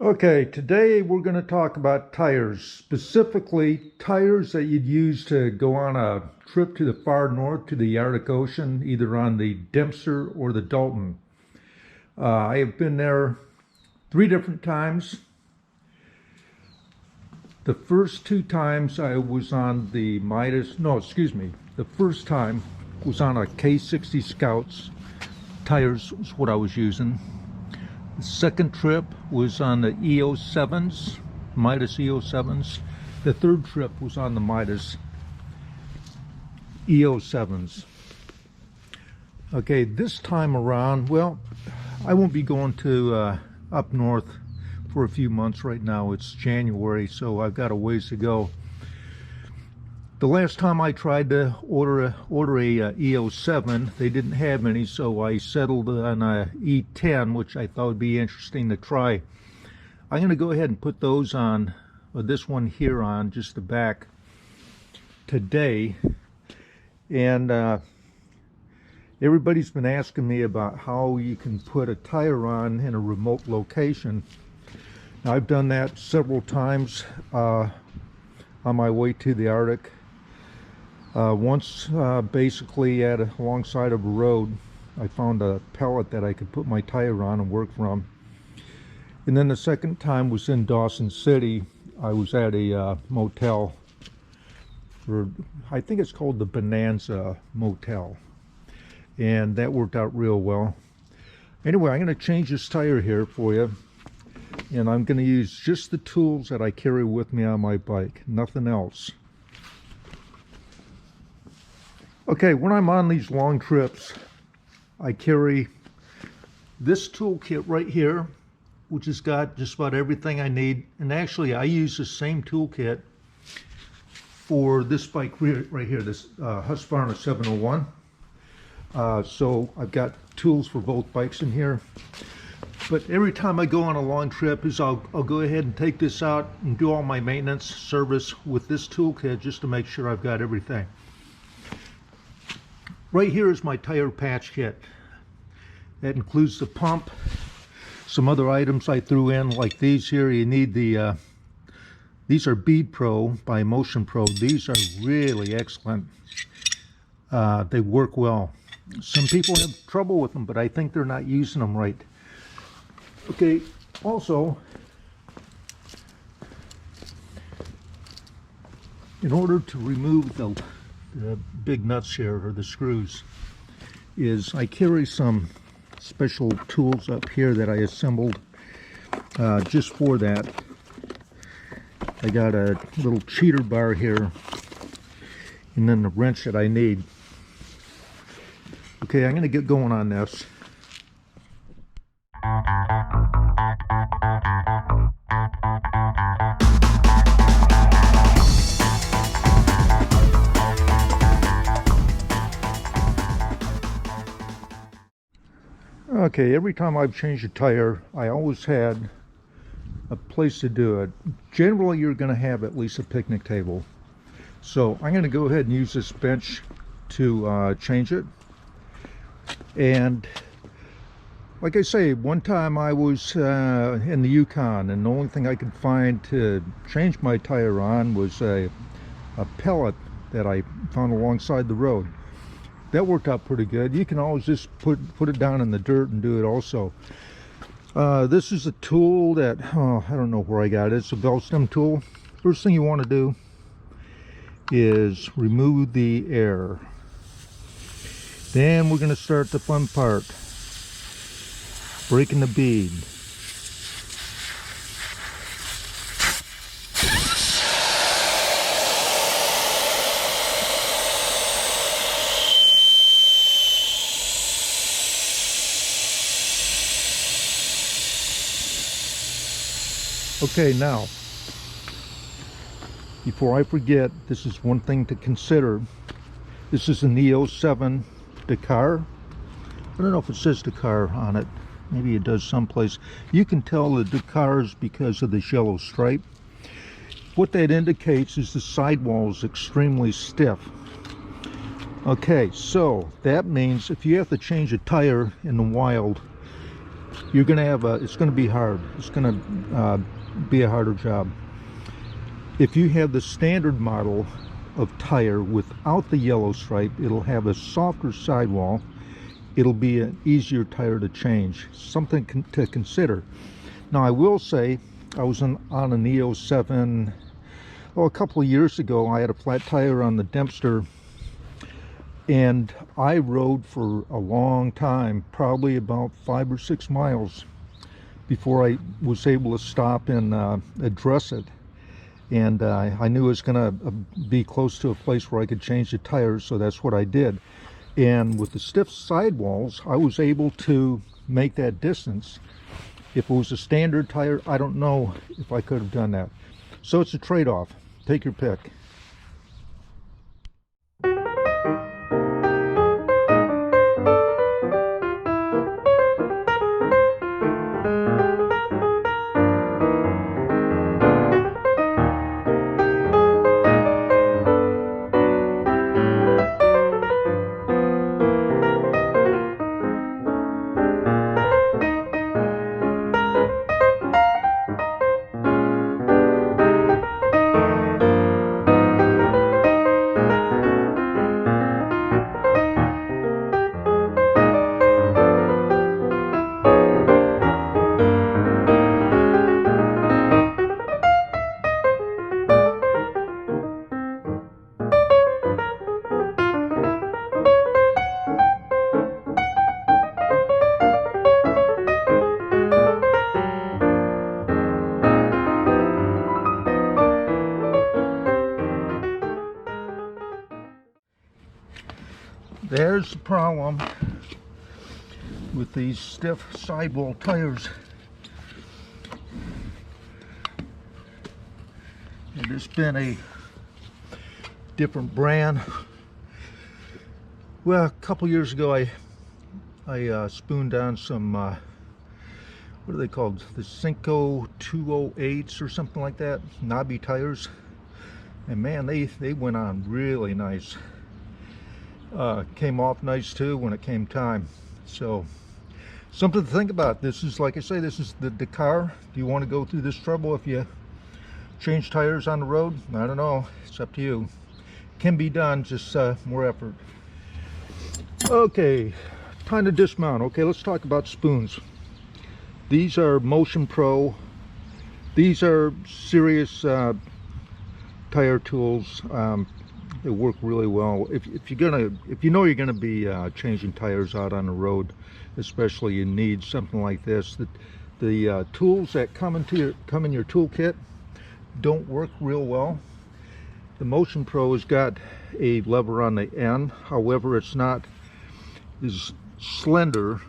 Okay, today we're going to talk about tires, specifically tires that you'd use to go on a trip to the far north to the Arctic Ocean, either on the Dempster or the Dalton. I have been there 3 different times. The first 2 times I was on the the first time was on a K60 Scouts. Tires was what I was using. The second trip was on the E-07s, Mitas E-07s. The third trip was on the Mitas E-07s. Okay, this time around, well, I won't be going to up north for a few months right now. It's January, so I've got a ways to go. The last time I tried to order a E-07, they didn't have any, so I settled on a E-10, which I thought would be interesting to try. I'm going to go ahead and put those on, or this one here on, just the back, today. And everybody's been asking me about how you can put a tire on in a remote location. Now, I've done that several times on my way to the Arctic. Once basically alongside of a road, I found a pellet that I could put my tire on and work from. And then the second time was in Dawson City. I was at a motel, or I think it's called the Bonanza Motel, and that worked out real well. Anyway, I'm going to change this tire here for you, and I'm going to use just the tools that I carry with me on my bike, nothing else. Okay, when I'm on these long trips, I carry this toolkit right here, which has got just about everything I need. And actually, I use the same toolkit for this bike right here, this Husqvarna 701. So I've got tools for both bikes in here. But every time I go on a long trip, I'll go ahead and take this out and do all my maintenance service with this toolkit just to make sure I've got everything. Right here is my tire patch kit. That includes the pump, some other items I threw in like these here. You need the, these are Bead Pro by Motion Pro. These are really excellent. They work well. Some people have trouble with them, but I think they're not using them right. Okay, also, in order to remove the big nuts here, or the screws, is I carry some special tools up here that I assembled just for that. I got a little cheater bar here, and then the wrench that I need. Okay, I'm going to get going on this. Okay, every time I've changed a tire, I always had a place to do it. Generally, you're going to have at least a picnic table. So I'm going to go ahead and use this bench to change it. And like I say, one time I was in the Yukon, and the only thing I could find to change my tire on was a pellet that I found alongside the road. That worked out pretty good. You can always just put it down in the dirt and do it also. This is a tool that, I don't know where I got it. It's a bell stem tool. First thing you want to do is remove the air. Then we're going to start the fun part. Breaking the bead. Okay, now, before I forget, this is one thing to consider. This is an E-07 Dakar. I don't know if it says Dakar on it. Maybe it does someplace. You can tell the Dakars because of this yellow stripe. What that indicates is the sidewall is extremely stiff. Okay, so that means if you have to change a tire in the wild, you're going to have it's going to be hard. It's going to be a harder job. If you have the standard model of tire without the yellow stripe, it'll have a softer sidewall. It'll be an easier tire to change. Something to consider. Now, I will say, I was on an E-07 a couple of years ago. I had a flat tire on the Dempster, and I rode for a long time, probably about 5 or 6 miles, before I was able to stop and address it. And I knew it was going to be close to a place where I could change the tires, so that's what I did. And with the stiff sidewalls, I was able to make that distance. If it was a standard tire, I don't know if I could have done that. So it's a trade-off. Take your pick. There's the problem with these stiff sidewall tires. And there's been a different brand. Well, a couple years ago I spooned down some what are they called? The Cinco 208s or something like that, knobby tires. And man, they went on really nice. Came off nice too when it came time. So something to think about. This is, like I say, this is the Dakar. Do you want to go through this trouble if you change tires on the road? I don't know. It's up to you. Can be done, just more effort. Okay, time to dismount. Okay, let's talk about spoons. These are Motion Pro. These are serious tire tools. They work really well. If you know you're gonna be changing tires out on the road, especially, you need something like this. The tools that come in your toolkit don't work real well. The Motion Pro has got a lever on the end. However, it's not as slender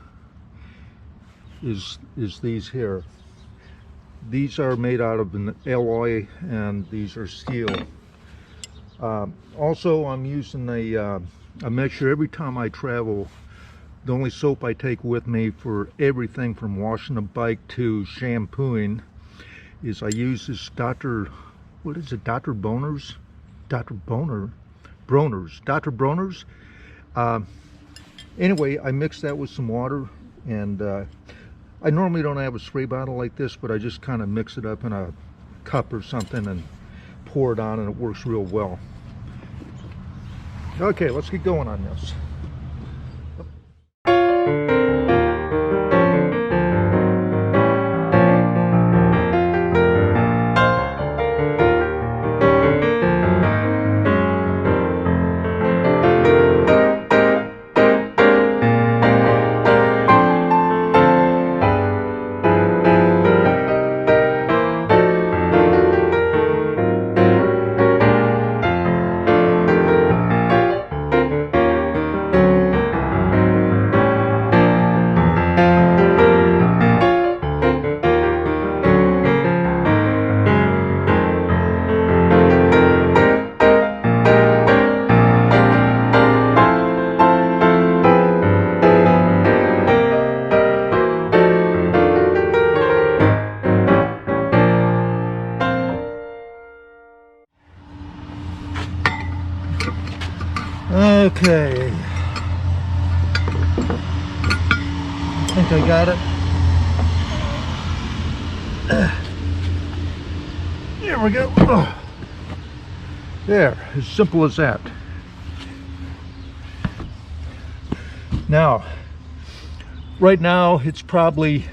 as these here. These are made out of an alloy, and these are steel. Also, I'm using a mixture every time I travel. The only soap I take with me for everything from washing a bike to shampooing is I use this Dr. Bronner's? Anyway, I mix that with some water, and I normally don't have a spray bottle like this, but I just kind of mix it up in a cup or something and pour it on, and it works real well. Okay, let's get going on this. Okay, I think I got it. There we go. There, as simple as that. Now, right now it's probably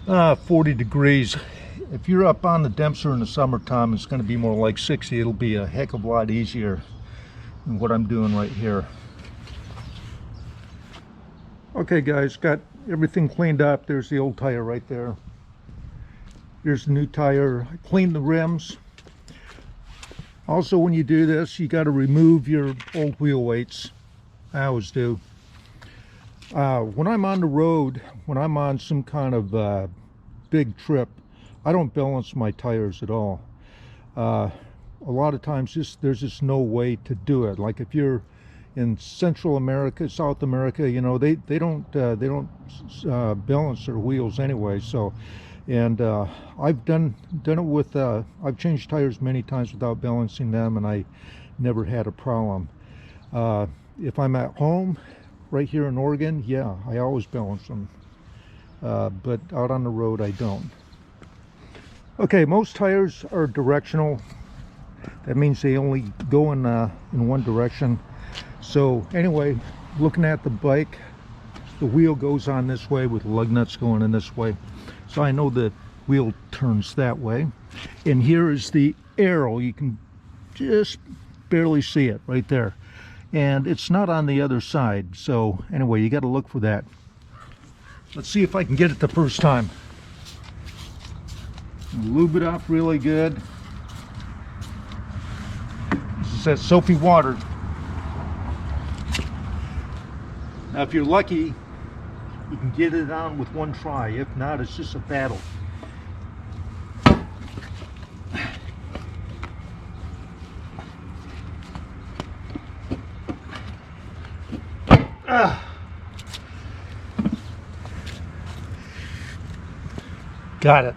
40 degrees. If you're up on the Dempster in the summertime, it's going to be more like 60. It'll be a heck of a lot easier than what I'm doing right here. Okay guys, got everything cleaned up. There's the old tire right there. Here's the new tire. I cleaned the rims. Also, when you do this, you got to remove your old wheel weights. I always do. When I'm on the road, when I'm on some kind of big trip, I don't balance my tires at all. A lot of times there's just no way to do it. Like if you're in Central America, South America, you know, they don't balance their wheels anyway. So, and I've done it with I've changed tires many times without balancing them, and I never had a problem. If I'm at home right here in Oregon, yeah, I always balance them, but out on the road I don't. Okay, most tires are directional. That means they only go in one direction. So anyway, looking at the bike, the wheel goes on this way with lug nuts going in this way. So I know the wheel turns that way. And here is the arrow. You can just barely see it right there. And it's not on the other side. So anyway, you got to look for that. Let's see if I can get it the first time. Lube it up really good. This is that soapy water. Now if you're lucky, you can get it on with one try. If not, it's just a battle. Got it.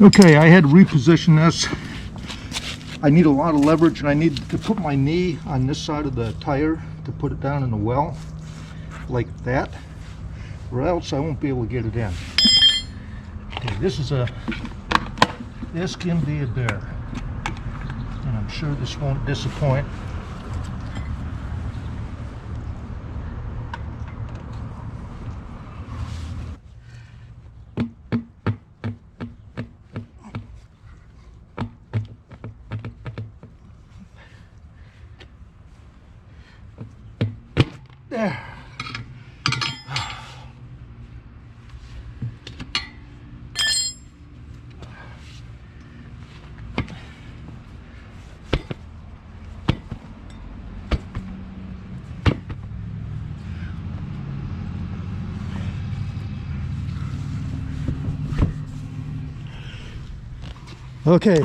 Okay, I had to reposition this. I need a lot of leverage, and I need to put my knee on this side of the tire to put it down in the well, like that, or else I won't be able to get it in. Okay, this can be a bear, and I'm sure this won't disappoint. There. Okay,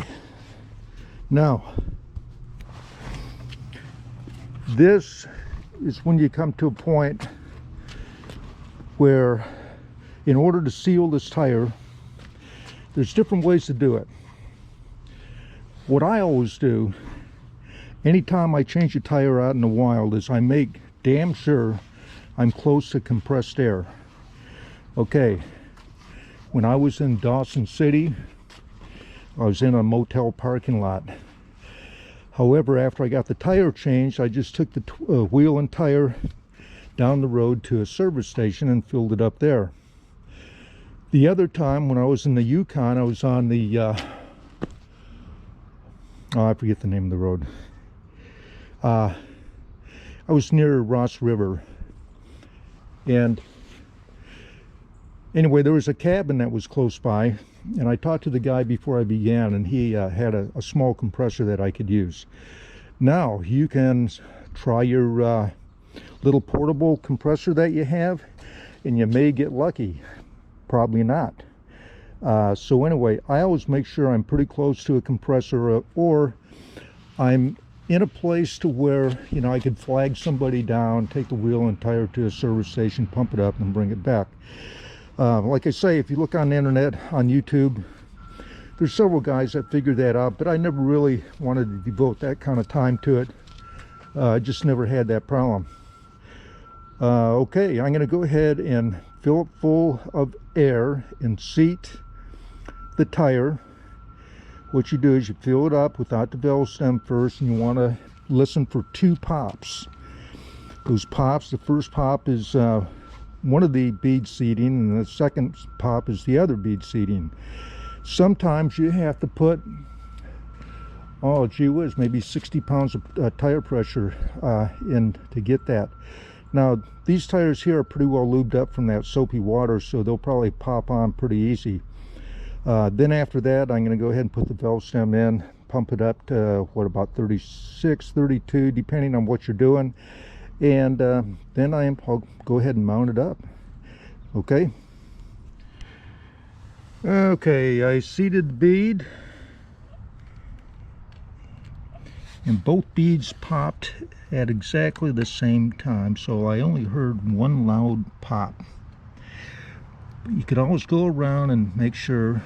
now this is when you come to a point where, in order to seal this tire, there's different ways to do it. What I always do anytime I change a tire out in the wild is I make damn sure I'm close to compressed air. Okay, when I was in Dawson City, I was in a motel parking lot. However, after I got the tire changed, I just took the wheel and tire down the road to a service station and filled it up there. The other time, when I was in the Yukon, I was on the I forget the name of the road. I was near Ross River, and anyway, there was a cabin that was close by, and I talked to the guy before I began, and he had a small compressor that I could use. Now you can try your little portable compressor that you have, and you may get lucky. Probably not. So anyway, I always make sure I'm pretty close to a compressor, or I'm in a place to where, you know, I could flag somebody down, take the wheel and tire to a service station, pump it up and bring it back. Like I say, if you look on the internet, on YouTube, there's several guys that figured that out, but I never really wanted to devote that kind of time to it. I just never had that problem. Okay, I'm going to go ahead and fill it full of air and seat the tire. What you do is you fill it up without the valve stem first, and you want to listen for 2 pops. Those pops, the first pop is one of the bead seating, and the second pop is the other bead seating. Sometimes you have to put, oh gee whiz, maybe 60 pounds of tire pressure in to get that. Now these tires here are pretty well lubed up from that soapy water, so they'll probably pop on pretty easy. Then after that, I'm going to go ahead and put the valve stem in, pump it up to what, about 36, 32, depending on what you're doing, and then I'll go ahead and mount it up. Okay. Okay, I seated the bead, and both beads popped at exactly the same time, so I only heard one loud pop. But you could always go around and make sure,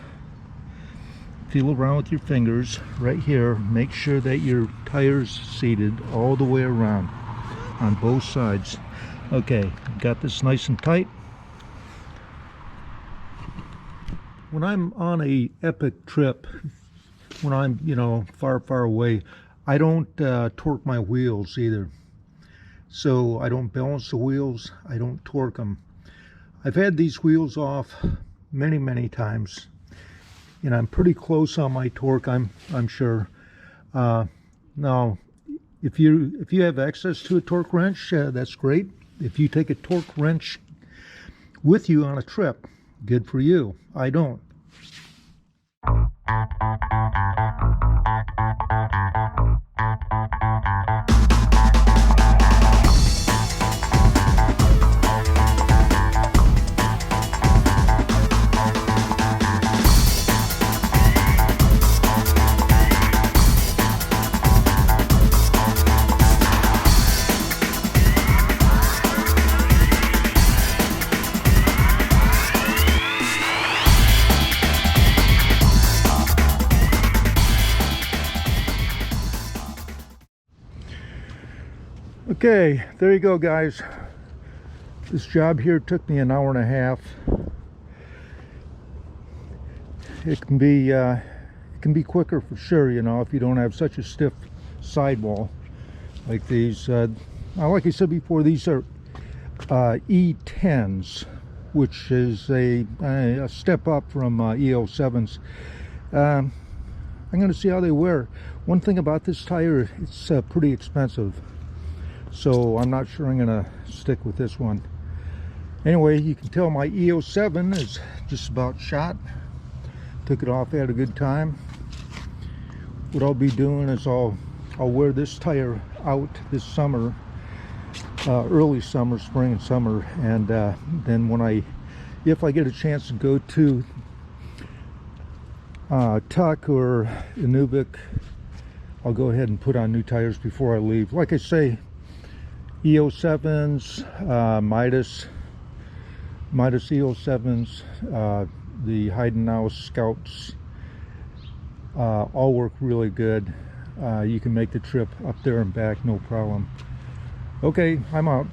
feel around with your fingers right here, make sure that your tire's seated all the way around on both sides. Okay, got this nice and tight. When I'm on a epic trip, when I'm, you know, far away, I don't torque my wheels either. So I don't balance the wheels, I don't torque them. I've had these wheels off many times, and I'm pretty close on my torque, I'm sure. Now, if you have access to a torque wrench, that's great. If you take a torque wrench with you on a trip, good for you. I don't. Okay, there you go, guys. This job here took me an hour and a half. It can be quicker for sure, you know, if you don't have such a stiff sidewall like these. Like I said before, these are E10s, which is a step up from E-07s. I'm going to see how they wear. One thing about this tire, it's pretty expensive. So I'm not sure I'm gonna stick with this one. Anyway, you can tell my E-07 is just about shot. Took it off, had a good time. What I'll be doing is I'll wear this tire out this summer, early summer, spring and summer, and then if I get a chance to go to Tuck or Inuvik, I'll go ahead and put on new tires before I leave. Like I say, E-07s, Mitas E-07s, the Heidenhaus Scouts, all work really good. You can make the trip up there and back, no problem. Okay, I'm out.